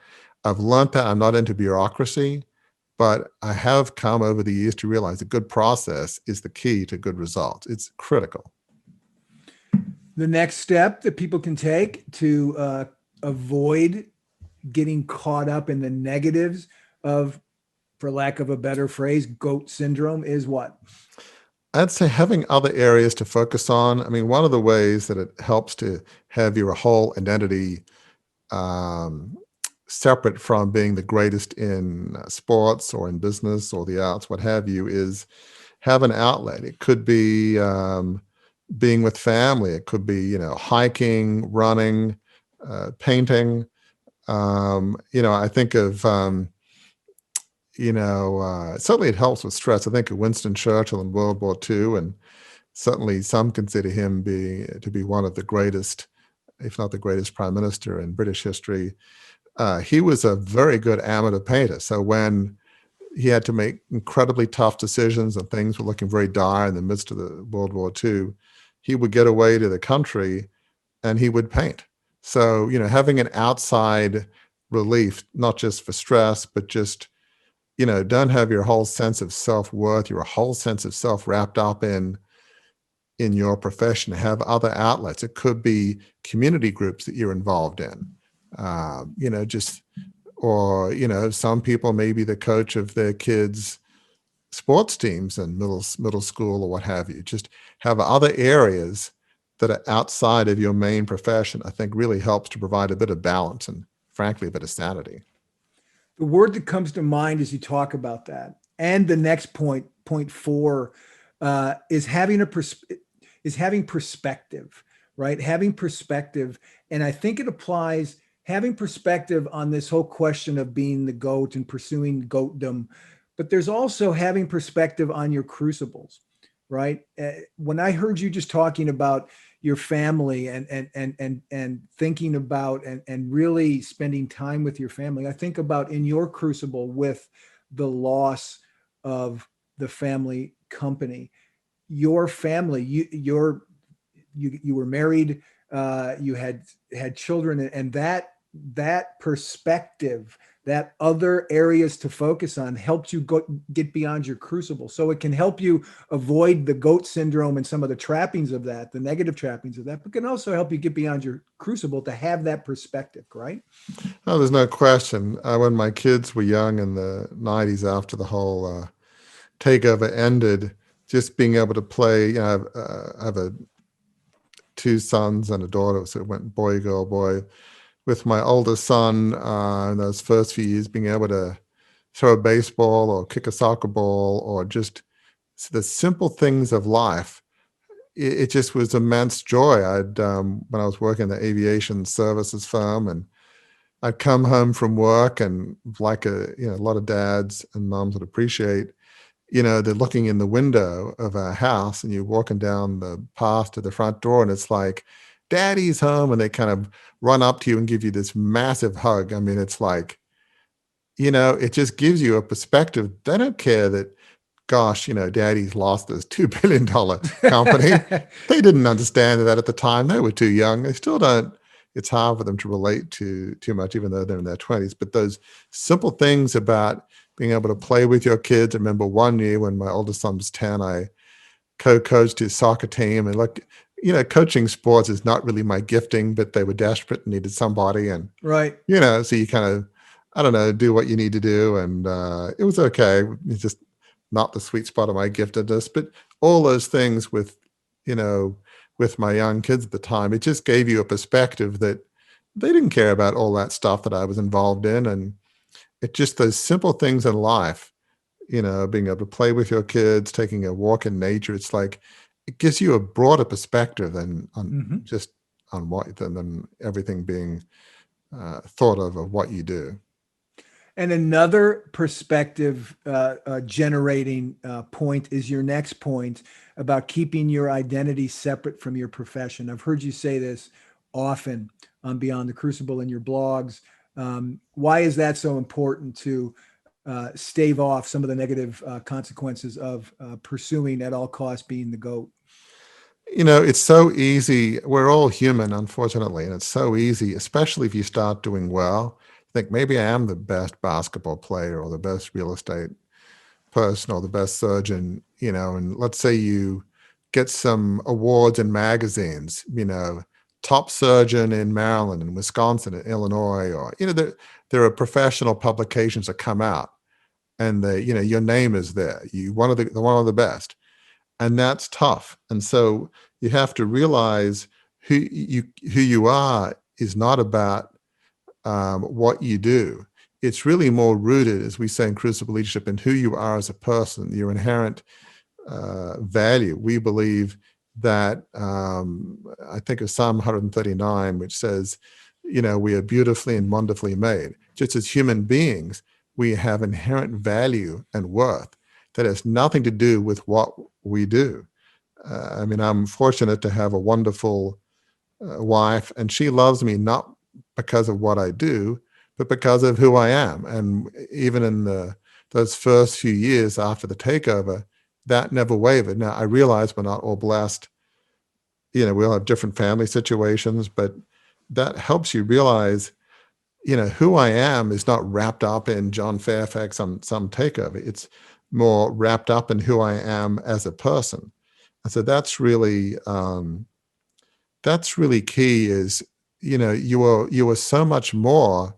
I've learned that. I'm not into bureaucracy, but I have come over the years to realize a good process is the key to good results. It's critical. The next step that people can take to avoid getting caught up in the negatives of, for lack of a better phrase, GOAT syndrome is what? I'd say having other areas to focus on. I mean, one of the ways that it helps to have your whole identity um, separate from being the greatest in sports or in business or the arts, what have you, is have an outlet. It could be being with family. It could be, hiking, running, painting. I think of, certainly it helps with stress. I think of Winston Churchill in World War II, and certainly some consider him to be one of the greatest, if not the greatest prime minister in British history. He was a very good amateur painter. So when he had to make incredibly tough decisions and things were looking very dire in the midst of the World War II, he would get away to the country and he would paint. So, having an outside relief, not just for stress, but just, don't have your whole sense of self-worth, your whole sense of self wrapped up in your profession. Have other outlets. It could be community groups that you're involved in, some people may be the coach of their kids' sports teams in middle school or what have you. Just have other areas that are outside of your main profession. I think really helps to provide a bit of balance and, frankly, a bit of sanity. The word that comes to mind as you talk about that, and the next point 4, is having perspective, right? Having perspective, and I think it applies. Having perspective on this whole question of being the GOAT and pursuing GOATdom, but there's also having perspective on your crucibles, right? When I heard you just talking about your family and thinking about and really spending time with your family, I think about in your crucible with the loss of the family company, your family, you were married, you had children, and that perspective, that other areas to focus on, helps you get beyond your crucible. So it can help you avoid the GOAT syndrome and some of the trappings of that, the negative trappings of that, but can also help you get beyond your crucible to have that perspective, right? Oh, there's no question. When my kids were young in the 90s, after the whole takeover ended, just being able to play, I have 2 sons and a daughter, so it went boy, girl, boy. With my oldest son, in those first few years, being able to throw a baseball or kick a soccer ball or just the simple things of life, it just was immense joy. When I was working in the aviation services firm, and I'd come home from work, and like a lot of dads and moms would appreciate, they're looking in the window of a house and you're walking down the path to the front door and it's like, Daddy's home, and they kind of run up to you and give you this massive hug. I mean, it's like, it just gives you a perspective. They don't care that, gosh, Daddy's lost this $2 billion company. They didn't understand that at the time. They were too young. They still don't. It's hard for them to relate to too much, even though they're in their 20s. But those simple things about being able to play with your kids. I remember one year when my oldest son was 10, I co-coached his soccer team, and coaching sports is not really my gifting, but they were desperate and needed somebody. And, right. So you kind of, I don't know, do what you need to do. And it was okay. It's just not the sweet spot of my giftedness, but all those things with my young kids at the time, it just gave you a perspective that they didn't care about all that stuff that I was involved in. And it just those simple things in life, being able to play with your kids, taking a walk in nature. It's like, it gives you a broader perspective than on just on what than everything being thought of what you do. And another perspective generating point is your next point about keeping your identity separate from your profession. I've heard you say this often on Beyond the Crucible in your blogs. Why is that so important to stave off some of the negative consequences of pursuing at all costs being the GOAT? It's so easy. We're all human, unfortunately, and it's so easy, especially if you start doing well. Think maybe I am the best basketball player or the best real estate person or the best surgeon, and let's say you get some awards in magazines, top surgeon in Maryland and Wisconsin and Illinois, or, there are professional publications that come out and your name is there. You one of the best. And that's tough. And so you have to realize who you are is not about what you do. It's really more rooted, as we say in Crucible Leadership, in who you are as a person, your inherent value. We believe that, I think of Psalm 139, which says, we are beautifully and wonderfully made. Just as human beings, we have inherent value and worth that has nothing to do with what we do. I'm fortunate to have a wonderful wife, and she loves me not because of what I do, but because of who I am. And even in those first few years after the takeover, that never wavered. Now, I realize we're not all blessed. We all have different family situations, but that helps you realize, who I am is not wrapped up in John Fairfax on some takeover. It's more wrapped up in who I am as a person. And so that's really key is, you are so much more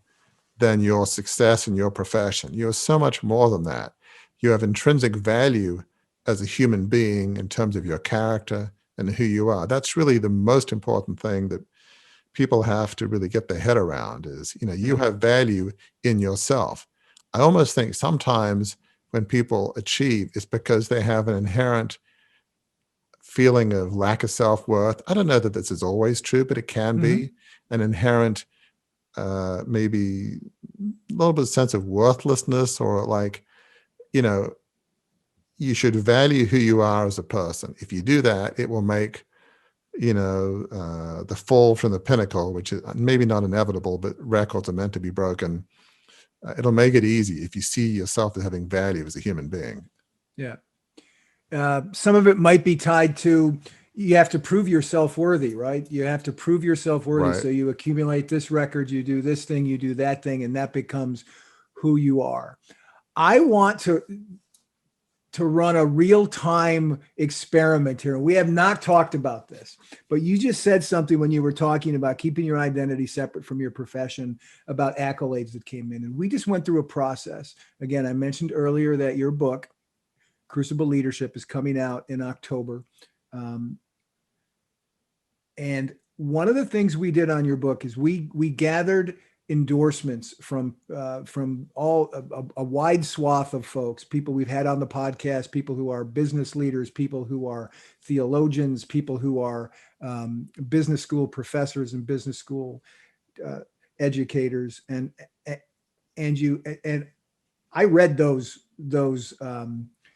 than your success in your profession. You are so much more than that. You have intrinsic value as a human being in terms of your character and who you are. That's really the most important thing that people have to really get their head around is, you have value in yourself. I almost think sometimes when people achieve, it's because they have an inherent feeling of lack of self-worth. I don't know that this is always true, but it can be an inherent, maybe a little bit of sense of worthlessness, or like, you should value who you are as a person. If you do that, it will make, the fall from the pinnacle, which is maybe not inevitable, but records are meant to be broken. It'll make it easy if you see yourself as having value as a human being. Yeah. Some of it might be tied to, you have to prove yourself worthy, right? You have to prove yourself worthy. Right. So you accumulate this record, you do this thing, you do that thing, and that becomes who you are. I want to run a real-time experiment here. We have not talked about this, but you just said something when you were talking about keeping your identity separate from your profession, about accolades that came in. And we just went through a process. Again, I mentioned earlier that your book, Crucible Leadership, is coming out in October. And one of the things we did on your book is we gathered endorsements from all a wide swath of folks, people we've had on the podcast, people who are business leaders, people who are theologians, people who are business school professors and business school educators, and I read those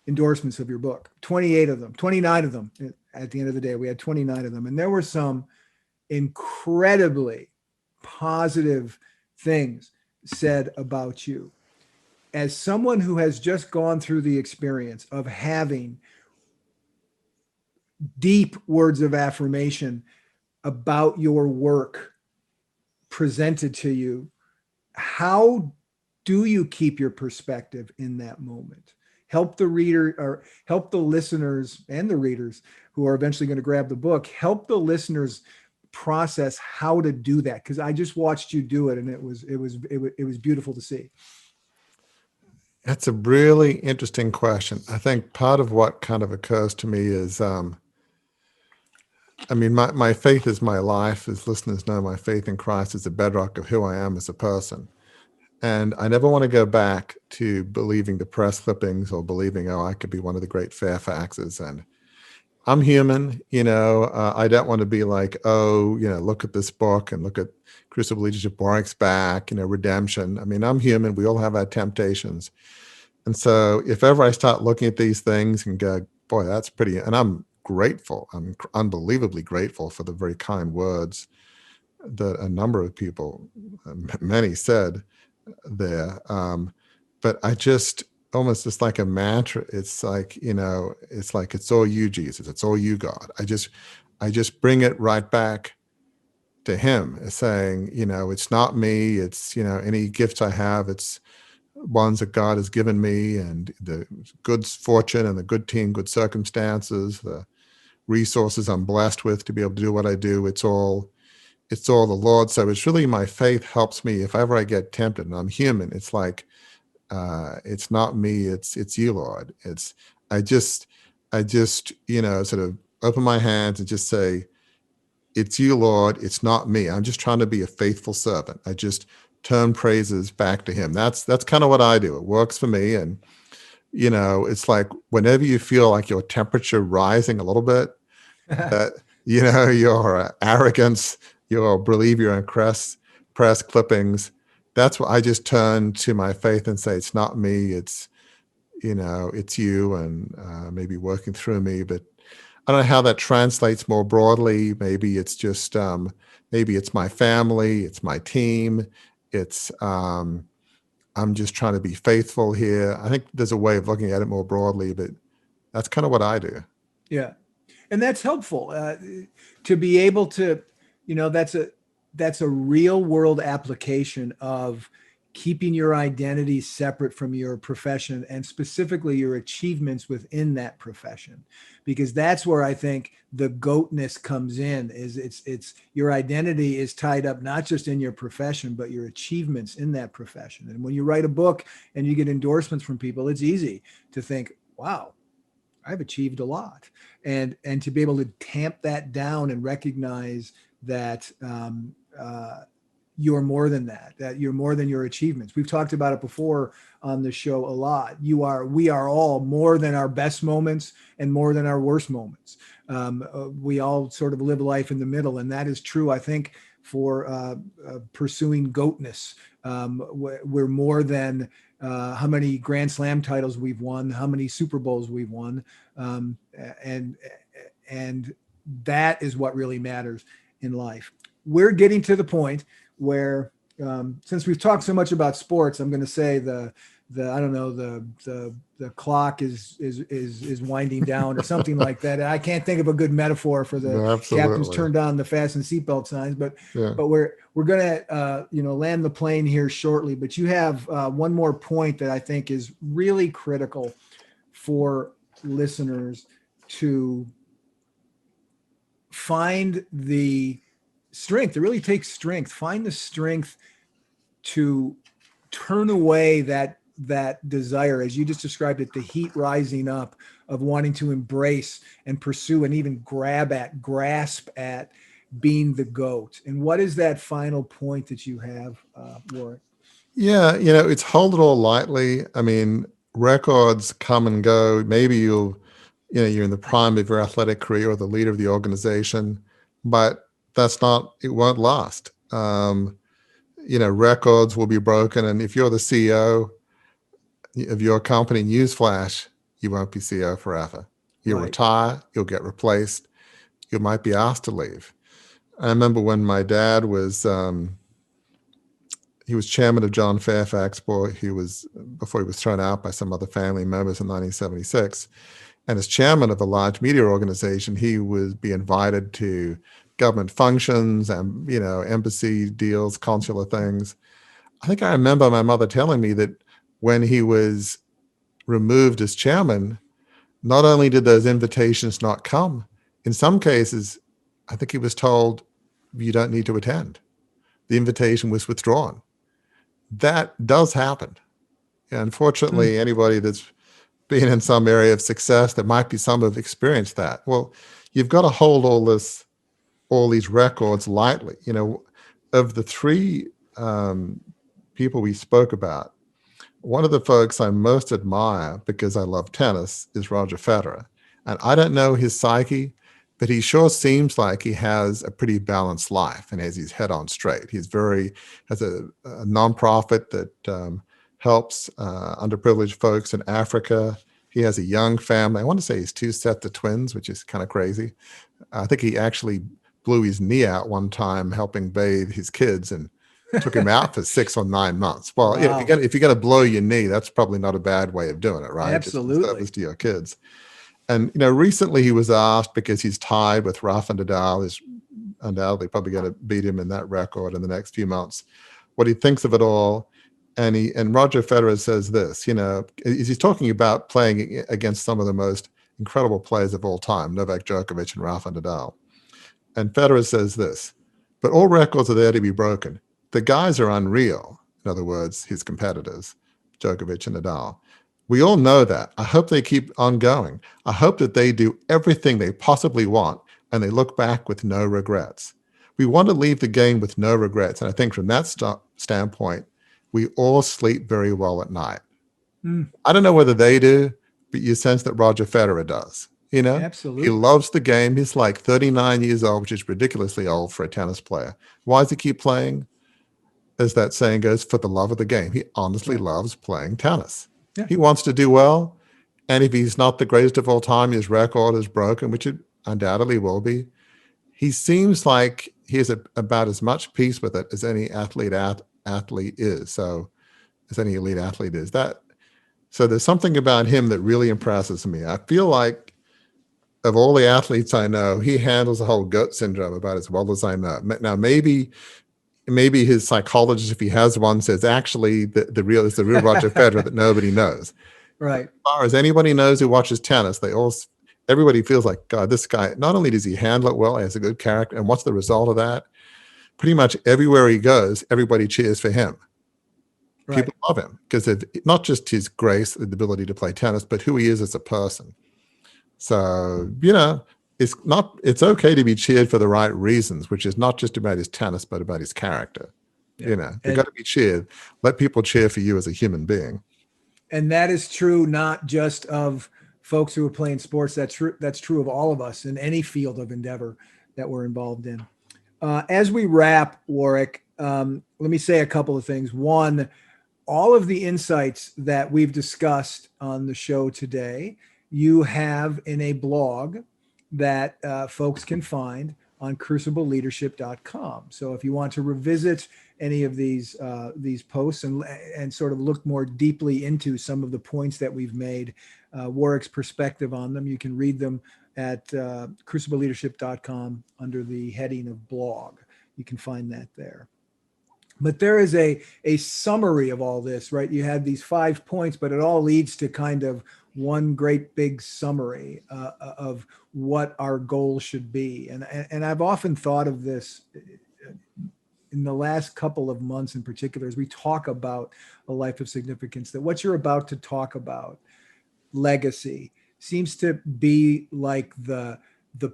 endorsements of your book, 28 of them, 29 of them. At the end of the day, we had 29 of them, and there were some incredibly positive things said about you. As someone who has just gone through the experience of having deep words of affirmation about your work presented to you, how do you keep your perspective in that moment? Help the reader, or help the listeners and the readers who are eventually going to grab the book, help the listeners process how to do that, because I just watched you do it, and it was beautiful to see. That's a really interesting question. I think part of what kind of occurs to me is, my faith is my life. As listeners know, my faith in Christ is the bedrock of who I am as a person. And I never want to go back to believing the press clippings or believing, I could be one of the great Fairfaxes. And I'm human, I don't want to be like, oh, look at this book and look at Crucible Leadership, Warwick's back, redemption. I mean, I'm human. We all have our temptations. And so if ever I start looking at these things and go, boy, that's pretty, and I'm grateful. I'm unbelievably grateful for the very kind words that a number of people, many said there. But I just almost, it's like a mantra. It's like, it's all you, Jesus. It's all you, God. I just bring it right back to him, saying, it's not me. It's, any gifts I have, it's ones that God has given me, and the good fortune and the good team, good circumstances, the resources I'm blessed with to be able to do what I do. It's all the Lord. So it's really, my faith helps me if ever I get tempted, and I'm human. It's like, it's not me, it's you, Lord. I just sort of open my hands and just say, it's you, Lord. It's not me. I'm just trying to be a faithful servant. I just turn praises back to him. That's kind of what I do. It works for me. And it's like whenever you feel like your temperature rising a little bit, that your arrogance, your believe you're in press clippings, that's what I just turn to my faith and say, it's not me, it's it's you, and maybe working through me. But I don't know how that translates more broadly. Maybe it's just maybe it's my family, it's my team, it's I'm just trying to be faithful here. I think there's a way of looking at it more broadly, but that's kind of what I do. Yeah. And that's helpful to be able to, that's a real world application of keeping your identity separate from your profession, and specifically your achievements within that profession, because that's where I think the goatness comes in. Is it's your identity is tied up not just in your profession, but your achievements in that profession. And when you write a book and you get endorsements from people, it's easy to think, wow, I've achieved a lot. And to be able to tamp that down and recognize that you're more than that you're more than your achievements. We've talked about it before on the show a lot. We are all more than our best moments and more than our worst moments. We all sort of live life in the middle. And that is true, I think, for pursuing goatness. We're more than how many Grand Slam titles we've won, how many Super Bowls we've won. And that is what really matters in life. We're getting to the point where, since we've talked so much about sports, I'm going to say the I don't know, the clock is winding down or something like that. And I can't think of a good metaphor for the captain's turned on the fasten seatbelt signs, but we're going to land the plane here shortly. But you have one more point that I think is really critical for listeners to find the strength. It really takes strength. Find the strength to turn away that desire, as you just described it, the heat rising up of wanting to embrace and pursue and even grasp at being the GOAT. And what is that final point that you have, Warwick? Yeah, it's hold it all lightly. I mean, records come and go. Maybe you're in the prime of your athletic career or the leader of the organization, but it won't last. Records will be broken. And if you're the CEO of your company, newsflash, you won't be CEO forever. You'll retire, you'll get replaced, you might be asked to leave. I remember when my dad was, he was chairman of John Fairfax before he was thrown out by some other family members in 1976. And as chairman of a large media organization, he would be invited to government functions and, embassy deals, consular things. I think I remember my mother telling me that when he was removed as chairman, not only did those invitations not come, in some cases, I think he was told, you don't need to attend. The invitation was withdrawn. That does happen. And unfortunately, anybody that's been in some area of success, there might be some have experienced that. Well, you've got to hold all these records lightly. Of the three people we spoke about, one of the folks I most admire because I love tennis is Roger Federer. And I don't know his psyche, but he sure seems like he has a pretty balanced life and has his head on straight. Has a nonprofit that helps underprivileged folks in Africa. He has a young family. I want to say he's 2 sets of twins, which is kind of crazy. I think he actually blew his knee out one time helping bathe his kids and took him out for 6 or 9 months. Well, Wow. if you're going to blow your knee, that's probably not a bad way of doing it, right? Absolutely. Just service to your kids. And, recently he was asked, because he's tied with Rafa Nadal, is undoubtedly probably going to beat him in that record in the next few months, what he thinks of it all. And Roger Federer says this, he's talking about playing against some of the most incredible players of all time, Novak Djokovic and Rafa Nadal. And Federer says this, but all records are there to be broken. The guys are unreal. In other words, his competitors, Djokovic and Nadal. We all know that. I hope they keep on going. I hope that they do everything they possibly want and they look back with no regrets. We want to leave the game with no regrets. And I think from that standpoint, we all sleep very well at night. I don't know whether they do, but you sense that Roger Federer does. Absolutely. He loves the game. He's like 39 years old, which is ridiculously old for a tennis player. Why does he keep playing? As that saying goes, for the love of the game. He honestly loves playing tennis. Yeah. He wants to do well. And if he's not the greatest of all time, his record is broken, which it undoubtedly will be. He seems like he has about as much peace with it as any athlete is. So as any elite athlete is. So there's something about him that really impresses me. I feel like of all the athletes I know, he handles the whole GOAT syndrome about as well as I know. Now, maybe his psychologist, if he has one, says actually the real Roger Federer that nobody knows. Right. As far as anybody knows who watches tennis, everybody feels like, God, this guy, not only does he handle it well, he has a good character. And what's the result of that? Pretty much everywhere he goes, everybody cheers for him. Right. People love him because of not just his grace, the ability to play tennis, but who he is as a person. So, it's okay to be cheered for the right reasons, which is not just about his tennis, but about his character. Yeah. You've got to be cheered. Let people cheer for you as a human being. And that is true, not just of folks who are playing sports. That's true of all of us in any field of endeavor that we're involved in. As we wrap, Warwick, let me say a couple of things. One, all of the insights that we've discussed on the show today, you have in a blog that folks can find on crucibleleadership.com. So if you want to revisit any of these posts and sort of look more deeply into some of the points that we've made, Warwick's perspective on them, you can read them at crucibleleadership.com under the heading of blog. You can find that there. But there is a summary of all this, right? You have these 5 points, but it all leads to kind of one great big summary of what our goal should be. And I've often thought of this in the last couple of months in particular, as we talk about a life of significance, that what you're about to talk about, legacy, seems to be like the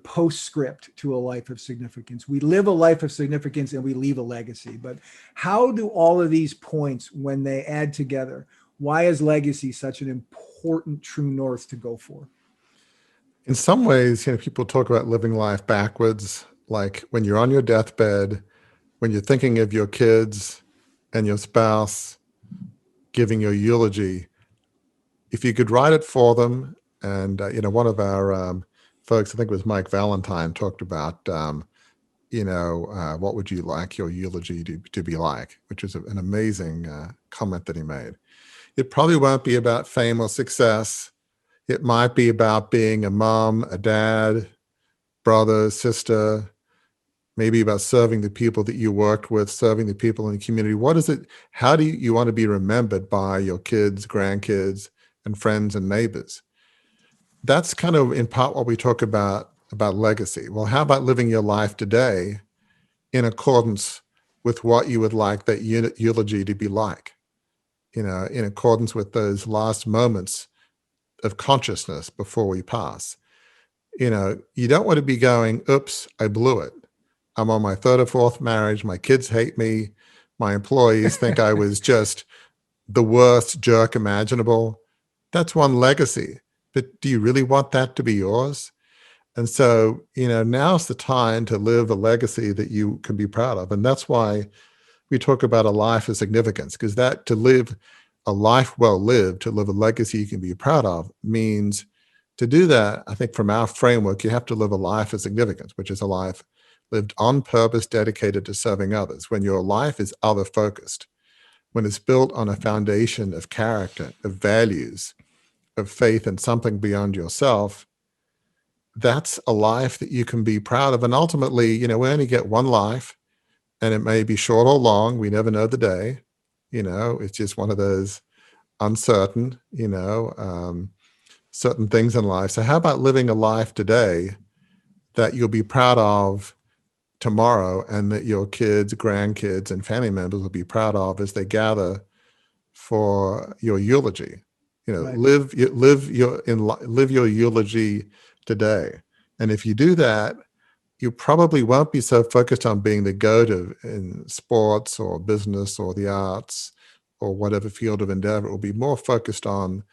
postscript to a life of significance. We live a life of significance and we leave a legacy. But how do all of these points, when they add together, why is legacy such an important true north to go for? In some ways, people talk about living life backwards, like when you're on your deathbed, when you're thinking of your kids and your spouse, giving your eulogy, if you could write it for them. And, one of our folks, I think it was Mike Valentine, talked about, what would you like your eulogy to be like, which is an amazing comment that he made. It probably won't be about fame or success. It might be about being a mom, a dad, brother, sister, maybe about serving the people that you worked with, serving the people in the community. What is it? How do you want to be remembered by your kids, grandkids, and friends and neighbors? That's kind of in part what we talk about legacy. Well, how about living your life today in accordance with what you would like that eulogy to be like? In accordance with those last moments of consciousness before we pass. You don't want to be going, oops, I blew it. I'm on my 3rd or 4th marriage. My kids hate me. My employees think I was just the worst jerk imaginable. That's one legacy. but do you really want that to be yours? And so, now's the time to live a legacy that you can be proud of. And that's why we talk about a life of significance, because that to live a life well lived, to live a legacy you can be proud of, means to do that, I think from our framework, you have to live a life of significance, which is a life lived on purpose, dedicated to serving others. When your life is other focused, when it's built on a foundation of character, of values, of faith in something beyond yourself, that's a life that you can be proud of. And ultimately, we only get one life, and it may be short or long. We never know the day. It's just one of those uncertain, certain things in life. So how about living a life today that you'll be proud of tomorrow, and that your kids, grandkids, and family members will be proud of as they gather for your eulogy? Right. Live your eulogy today. And if you do that, you probably won't be so focused on being the GOAT in sports or business or the arts or whatever field of endeavor. It will be more focused on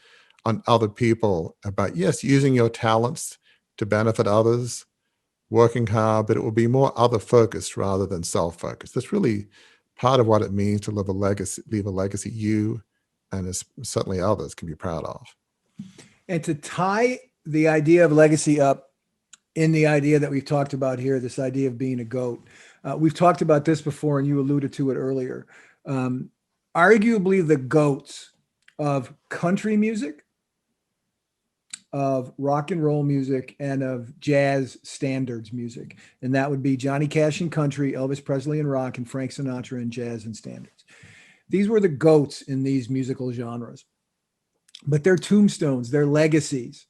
other people, about, yes, using your talents to benefit others, working hard, but it will be more other focused rather than self-focused. That's really part of what it means to leave a legacy you and certainly others can be proud of. And to tie the idea of legacy up in the idea that we've talked about here, this idea of being a GOAT, we've talked about this before, and you alluded to it earlier. Arguably the GOATs of country music, of rock and roll music, and of jazz standards music. And that would be Johnny Cash in country, Elvis Presley in rock, and Frank Sinatra in jazz and standards. These were the GOATs in these musical genres. But their tombstones, their legacies,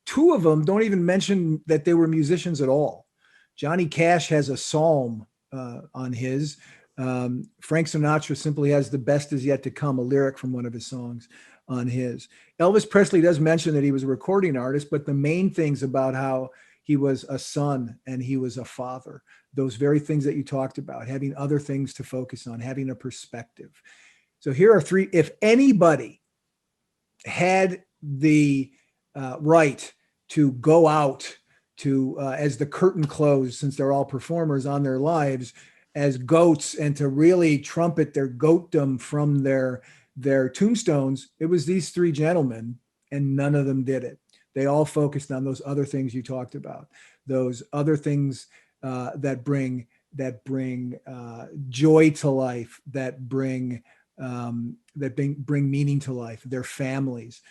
two of them don't even mention that they were musicians at all. Johnny Cash has a psalm on his. Frank Sinatra simply has "The Best Is Yet to Come," a lyric from one of his songs, on his. Elvis Presley does mention that he was a recording artist, but the main things about how he was a son and he was a father, those very things that you talked about, having other things to focus on, having a perspective. So here are three. If anybody had the right to go out to, as the curtain closed, since they're all performers on their lives, as GOATs, and to really trumpet their GOATdom from their tombstones, it was these three gentlemen, and none of them did it. They all focused on those other things you talked about, those other things that bring joy to life, that bring meaning to life, their families.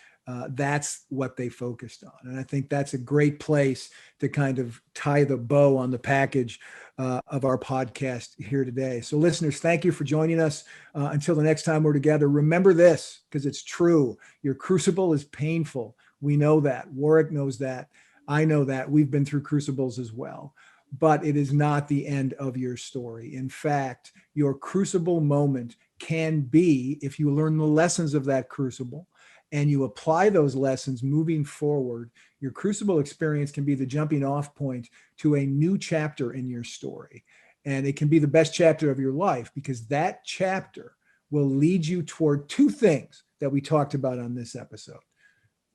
That's what they focused on. And I think that's a great place to kind of tie the bow on the package of our podcast here today. So listeners, thank you for joining us. Until the next time we're together, remember this, because it's true. Your crucible is painful. We know that. Warwick knows that. I know that. We've been through crucibles as well. But it is not the end of your story. In fact, your crucible moment can be, if you learn the lessons of that crucible and you apply those lessons moving forward, your crucible experience can be the jumping off point to a new chapter in your story. And it can be the best chapter of your life, because that chapter will lead you toward two things that we talked about on this episode.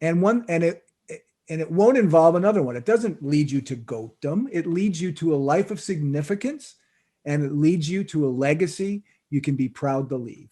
And it won't involve another one. It doesn't lead you to GOATdom. It leads you to a life of significance, and it leads you to a legacy you can be proud to leave.